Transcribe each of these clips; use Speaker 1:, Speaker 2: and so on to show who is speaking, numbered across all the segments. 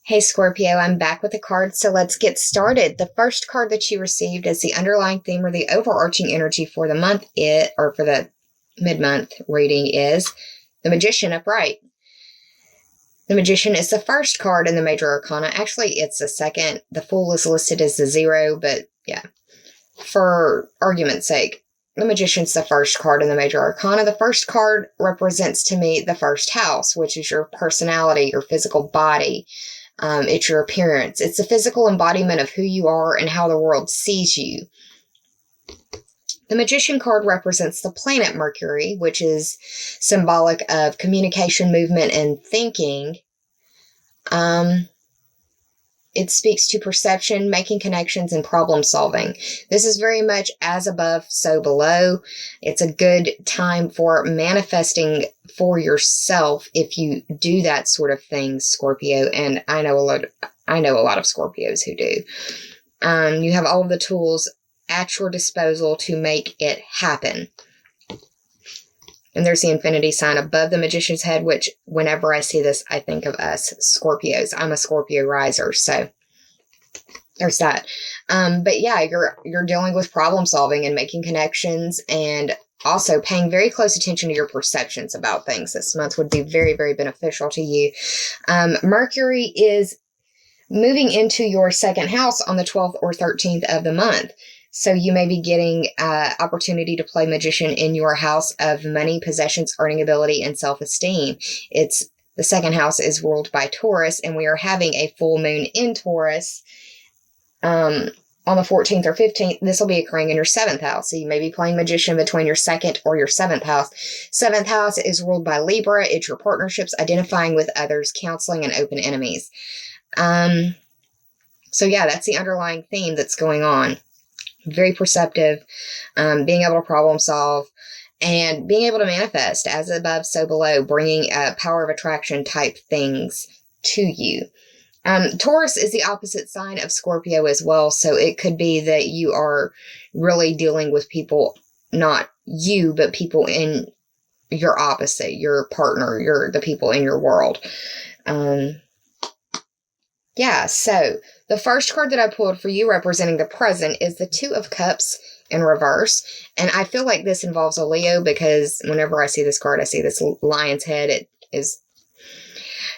Speaker 1: Hey Scorpio, I'm back with a card, so let's get started. The first card that you received as the underlying theme or the overarching energy for the month, or for the mid-month reading, is the Magician upright. The Magician is the first card in the Major Arcana. Actually, it's the second. The Fool is listed as the 0, but yeah, for argument's sake, the Magician's the first card in the Major Arcana. The first card represents to me the first house, which is your personality, your physical body. It's your appearance. It's the physical embodiment of who you are and how the world sees you. The Magician card represents the planet Mercury, which is symbolic of communication, movement, and thinking. It speaks to perception, making connections, and problem solving. This is very much as above, so below. It's a good time for manifesting for yourself if you do that sort of thing, Scorpio. And I know a lot of Scorpios who do. You have all of the tools at your disposal to make it happen. And there's the infinity sign above the Magician's head, which whenever I see this, I think of us Scorpios. I'm a Scorpio riser, so there's that. But yeah, you're dealing with problem solving and making connections, and also paying very close attention to your perceptions about things. This month would be very, very beneficial to you. Mercury is moving into your second house on the 12th or 13th of the month. So you may be getting opportunity to play Magician in your house of money, possessions, earning ability, and self-esteem. The second house is ruled by Taurus, and we are having a full moon in Taurus on the 14th or 15th. This will be occurring in your 7th house. So you may be playing Magician between your 2nd or your 7th house. 7th house is ruled by Libra. It's your partnerships, identifying with others, counseling, and open enemies. So yeah, that's the underlying theme that's going on. Very perceptive, being able to problem solve, and being able to manifest as above, so below, bringing power of attraction type things to you. Taurus is the opposite sign of Scorpio as well, so it could be that you are really dealing with people, not you, but people in your opposite, your partner, the people in your world. Yeah, so the first card that I pulled for you representing the present is the Two of Cups in reverse. And I feel like this involves a Leo, because whenever I see this card, I see this lion's head. It is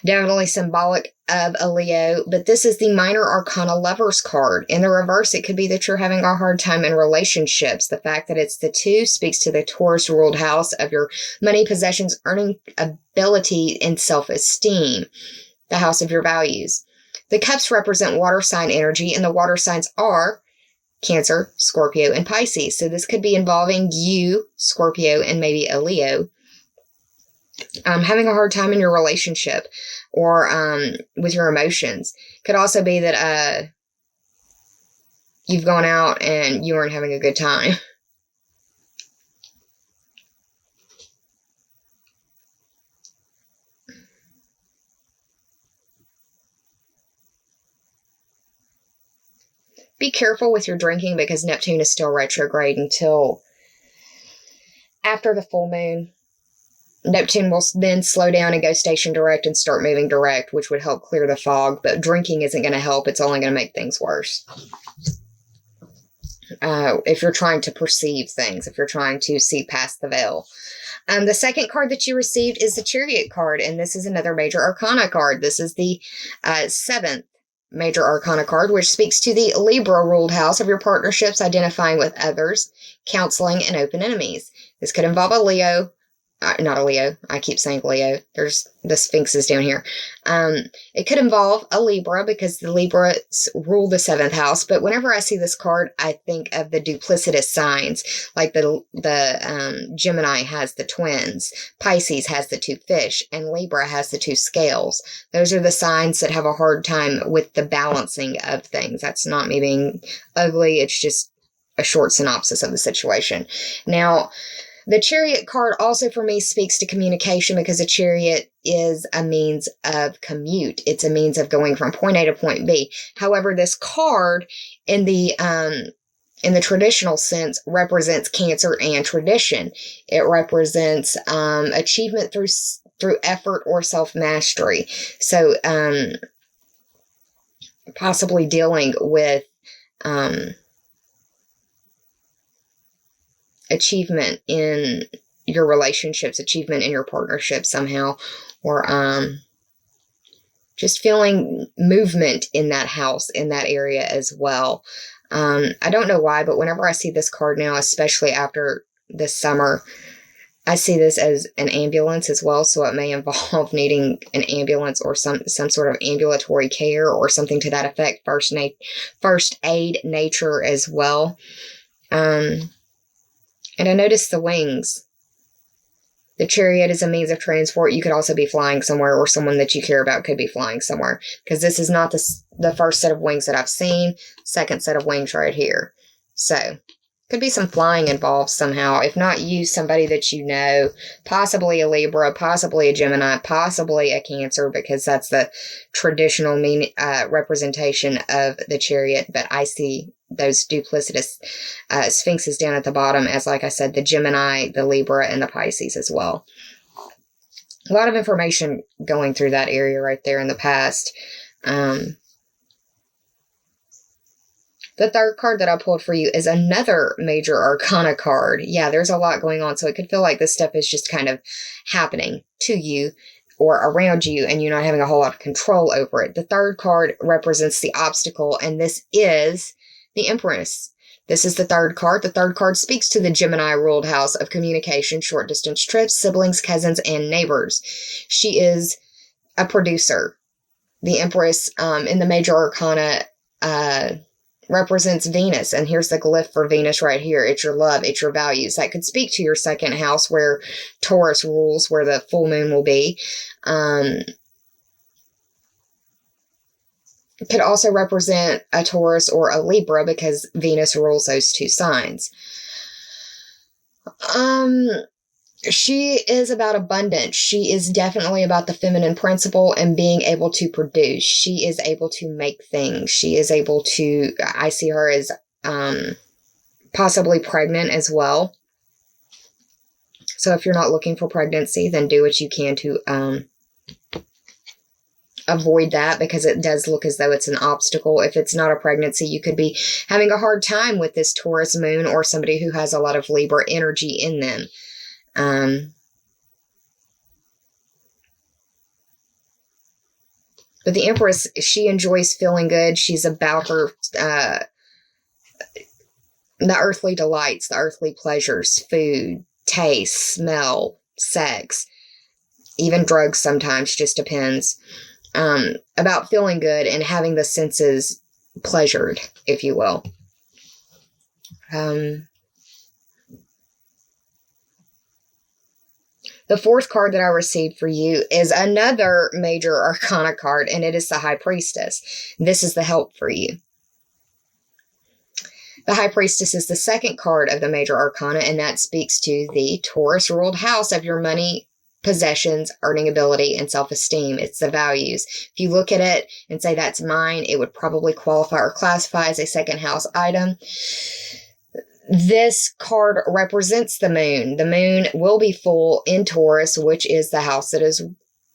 Speaker 1: definitely symbolic of a Leo, but this is the Minor Arcana Lovers card. In the reverse, it could be that you're having a hard time in relationships. The fact that it's the 2 speaks to the Taurus ruled house of your money, possessions, earning ability, and self-esteem, the house of your values. The cups represent water sign energy, and the water signs are Cancer, Scorpio, and Pisces. So this could be involving you, Scorpio, and maybe a Leo, having a hard time in your relationship or with your emotions. Could also be that you've gone out and you weren't having a good time. Be careful with your drinking, because Neptune is still retrograde until after the full moon. Neptune will then slow down and go station direct and start moving direct, which would help clear the fog. But drinking isn't going to help. It's only going to make things worse. If you're trying to perceive things, if you're trying to see past the veil. The second card that you received is the Chariot card, and this is another Major Arcana card. This is the 7th Major Arcana card, which speaks to the Libra ruled house of your partnerships, identifying with others, counseling, and open enemies. This could involve a Leo, not a Leo. I keep saying Leo. There's the Sphinx is down here. It could involve a Libra, because the Libras rule the 7th house. But whenever I see this card, I think of the duplicitous signs, like the Gemini has the twins, Pisces has the 2 fish, and Libra has the 2 scales. Those are the signs that have a hard time with the balancing of things. That's not me being ugly. It's just a short synopsis of the situation. Now, the Chariot card also for me speaks to communication, because a chariot is a means of commute. It's a means of going from point A to point B. However, this card in the traditional sense represents Cancer and tradition. It represents achievement through effort or self-mastery. So possibly dealing with achievement in your relationships, achievement in your partnership somehow, or just feeling movement in that house, in that area as well. I don't know why, but whenever I see this card now, especially after this summer, I see this as an ambulance as well. So it may involve needing an ambulance or some sort of ambulatory care or something to that effect. First aid nature as well. And I noticed the wings. The chariot is a means of transport. You could also be flying somewhere, or someone that you care about could be flying somewhere, because this is not the first set of wings that I've seen. Second set of wings right here. So could be some flying involved somehow. If not you, somebody that you know, possibly a Libra, possibly a Gemini, possibly a Cancer, because that's the traditional representation of the chariot. But I see those duplicitous sphinxes down at the bottom as, like I said, the Gemini, the Libra, and the Pisces as well. A lot of information going through that area right there in the past. The third card that I pulled for you is another major arcana card. Yeah, there's a lot going on, so it could feel like this stuff is just kind of happening to you or around you, and you're not having a whole lot of control over it. The third card represents the obstacle, and this is the Empress. This is the third card. The third card speaks to the Gemini ruled house of communication, short distance trips, siblings, cousins, and neighbors. She is a producer. The Empress in the major arcana represents Venus, and here's the glyph for Venus right here. It's your love, it's your values. That could speak to your second house where Taurus rules, where the full moon will be. It could also represent a Taurus or a Libra, because Venus rules those two signs. She is about abundance. She is definitely about the feminine principle and being able to produce. She is able to make things. She is able to, I see her as possibly pregnant as well. So if you're not looking for pregnancy, then do what you can to avoid that, because it does look as though it's an obstacle. If it's not a pregnancy, you could be having a hard time with this Taurus moon, or somebody who has a lot of Libra energy in them. But the Empress, she enjoys feeling good. She's about her, the earthly delights, the earthly pleasures, food, taste, smell, sex, even drugs sometimes, just depends. About feeling good and having the senses pleasured, if you will. The fourth card that I received for you is another major arcana card, and it is the High Priestess. This is the help for you. The High Priestess is the second card of the major arcana, and that speaks to the Taurus-ruled house of your money, possessions, earning ability, and self-esteem. It's the values. If you look at it and say that's mine, it would probably qualify or classify as a second house item. This card represents the moon. The moon will be full in Taurus, which is the house that is,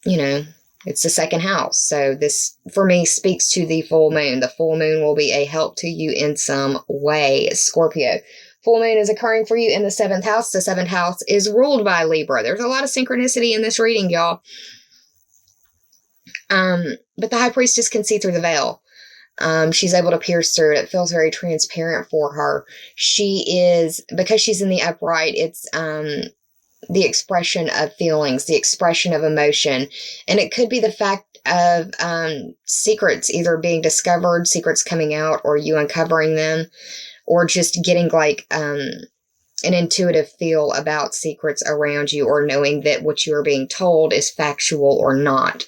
Speaker 1: it's the second house. So this, for me, speaks to the full moon. The full moon will be a help to you in some way, Scorpio. Full moon is occurring for you in the seventh house. The seventh house is ruled by Libra. There's a lot of synchronicity in this reading, y'all. But the High Priestess can see through the veil. She's able to pierce through it. It feels very transparent for her. She is, because she's in the upright, it's the expression of feelings, the expression of emotion. And it could be the fact of secrets either being discovered, secrets coming out, or you uncovering them, or just getting like an intuitive feel about secrets around you, or knowing that what you are being told is factual or not.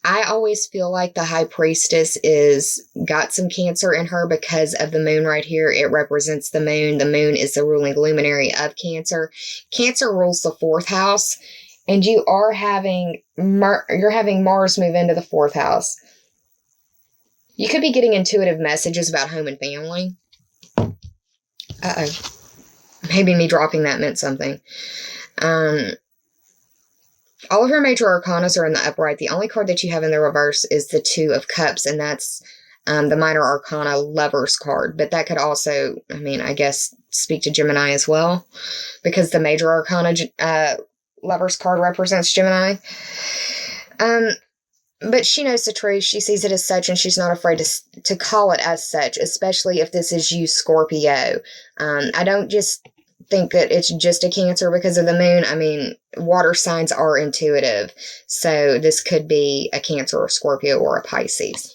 Speaker 1: I always feel like the High Priestess is got some Cancer in her because of the moon right here. It represents the moon. The moon is the ruling luminary of Cancer. Cancer rules the fourth house, and you are having Mars move into the fourth house. You could be getting intuitive messages about home and family. Maybe me dropping that meant something. All of your major arcanas are in the upright. The only card that you have in the reverse is the Two of Cups, and that's the minor arcana Lovers card. But that could also, I mean, I guess, speak to Gemini as well, because the major arcana Lovers card represents Gemini. But she knows the truth. She sees it as such, and she's not afraid to call it as such, especially if this is you, Scorpio. I don't just think that it's just a Cancer because of the moon. I mean, water signs are intuitive. So this could be a Cancer or Scorpio or a Pisces.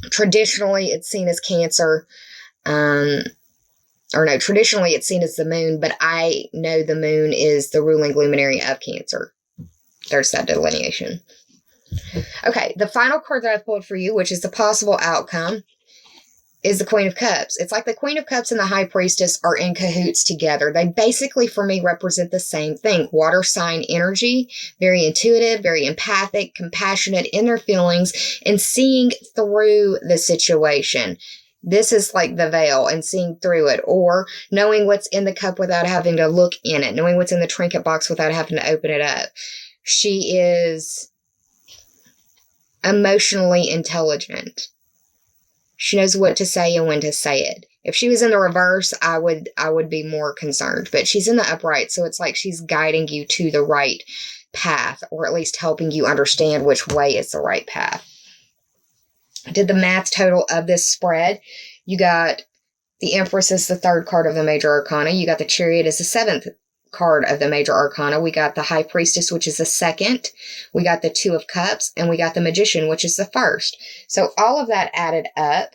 Speaker 1: Traditionally, it's seen as Cancer. Traditionally it's seen as the moon, but I know the moon is the ruling luminary of Cancer. There's that delineation. Okay, the final card that I pulled for you, which is the possible outcome, is the Queen of Cups. It's like the Queen of Cups and the High Priestess are in cahoots together. They basically, for me, represent the same thing. Water sign energy, very intuitive, very empathic, compassionate in their feelings, and seeing through the situation. This is like the veil and seeing through it, or knowing what's in the cup without having to look in it, knowing what's in the trinket box without having to open it up. She is emotionally intelligent. She knows what to say and when to say it. If she was in the reverse, I would be more concerned. But she's in the upright, so it's like she's guiding you to the right path, or at least helping you understand which way is the right path. I did the math total of this spread. You got the Empress as the third card of the major arcana. You got the Chariot as the seventh card of the major arcana. We got the High Priestess, which is the second. We got the Two of Cups, and we got the Magician, which is the first. So all of that added up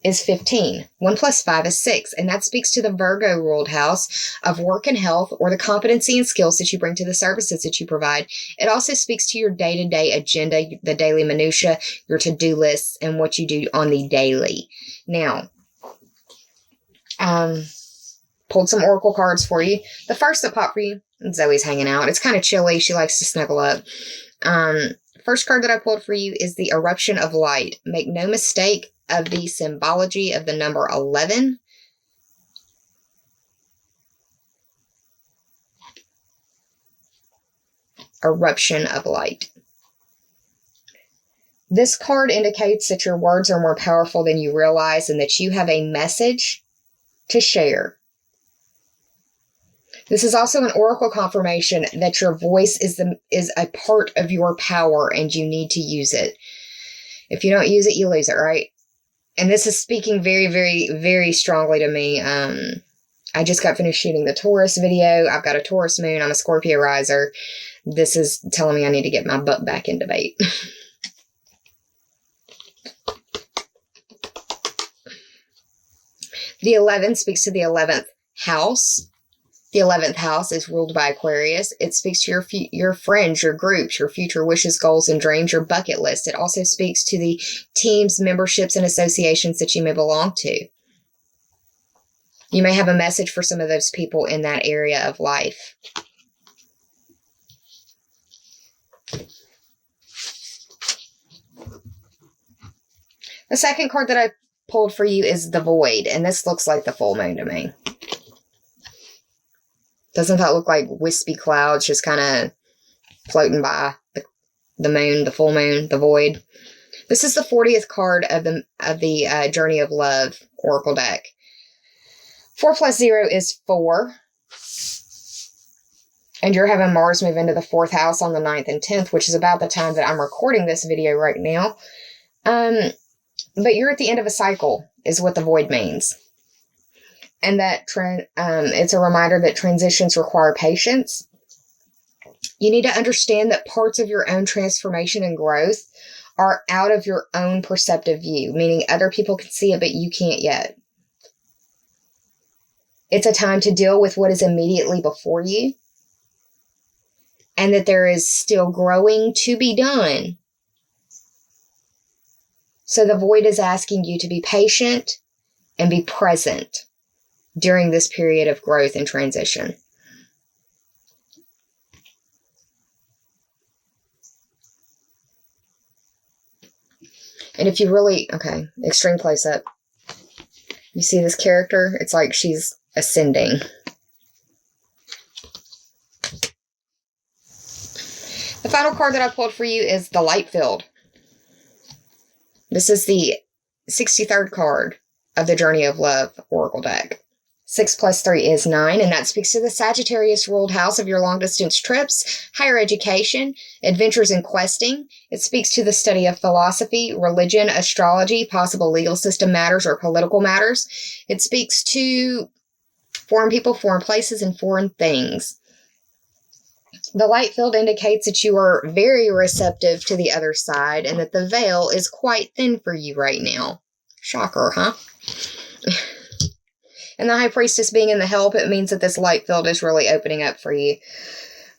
Speaker 1: is 15. 1 plus 5 is 6, and that speaks to the Virgo ruled house of work and health, or the competency and skills that you bring to the services that you provide. It also speaks to your day-to-day agenda, the daily minutia, your to-do lists, and what you do on the daily. Now, pulled some oracle cards for you. The first that popped for you, Zoe's hanging out. It's kind of chilly. She likes to snuggle up. First card that I pulled for you is the Eruption of Light. Make no mistake of the symbology of the number 11. Eruption of Light. This card indicates that your words are more powerful than you realize, and that you have a message to share. This is also an oracle confirmation that your voice is a part of your power, and you need to use it. If you don't use it, you lose it, right? And this is speaking very, very, very strongly to me. I just got finished shooting the Taurus video. I've got a Taurus moon. I'm a Scorpio riser. This is telling me I need to get my butt back in debate. The 11 speaks to the 11th house. The 11th house is ruled by Aquarius. It speaks to your friends, your groups, your future wishes, goals, and dreams, your bucket list. It also speaks to the teams, memberships, and associations that you may belong to. You may have a message for some of those people in that area of life. The second card that I pulled for you is the Void, and this looks like the full moon to me. Doesn't that look like wispy clouds just kind of floating by the moon, the full moon, the void? This is the 40th card of the Journey of Love Oracle deck. 4 plus 0 is 4. And you're having Mars move into the 4th house on the 9th and 10th, which is about the time that I'm recording this video right now. But you're at the end of a cycle, is what the void means. And that it's a reminder that transitions require patience. You need to understand that parts of your own transformation and growth are out of your own perceptive view, meaning other people can see it, but you can't yet. It's a time to deal with what is immediately before you, and that there is still growing to be done. So the void is asking you to be patient and be present during this period of growth and transition. And if you really, extreme close up. You see this character? It's like she's ascending. The final card that I pulled for you is the Light Field. This is the 63rd card of the Journey of Love Oracle deck. 6 plus 3 is 9, and that speaks to the Sagittarius ruled house of your long-distance trips, higher education, adventures in questing. It speaks to the study of philosophy, religion, astrology, possible legal system matters, or political matters. It speaks to foreign people, foreign places, and foreign things. The light field indicates that you are very receptive to the other side and that the veil is quite thin for you right now. Shocker, huh? And the High Priestess being in the help, it means that this light field is really opening up for you.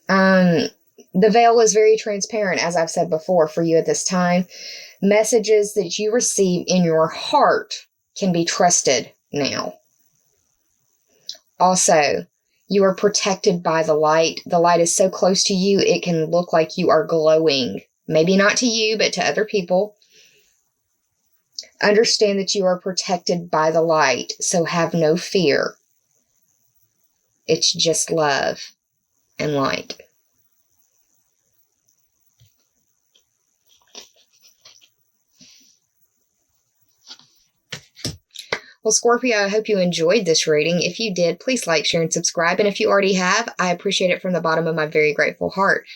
Speaker 1: The veil is very transparent, as I've said before, for you at this time. Messages that you receive in your heart can be trusted now. Also, you are protected by the light. The light is so close to you, it can look like you are glowing. Maybe not to you, but to other people. Understand that you are protected by the light, so have no fear. It's just love and light. Well, Scorpio, I hope you enjoyed this reading. If you did, please like, share, and subscribe. And if you already have, I appreciate it from the bottom of my very grateful heart.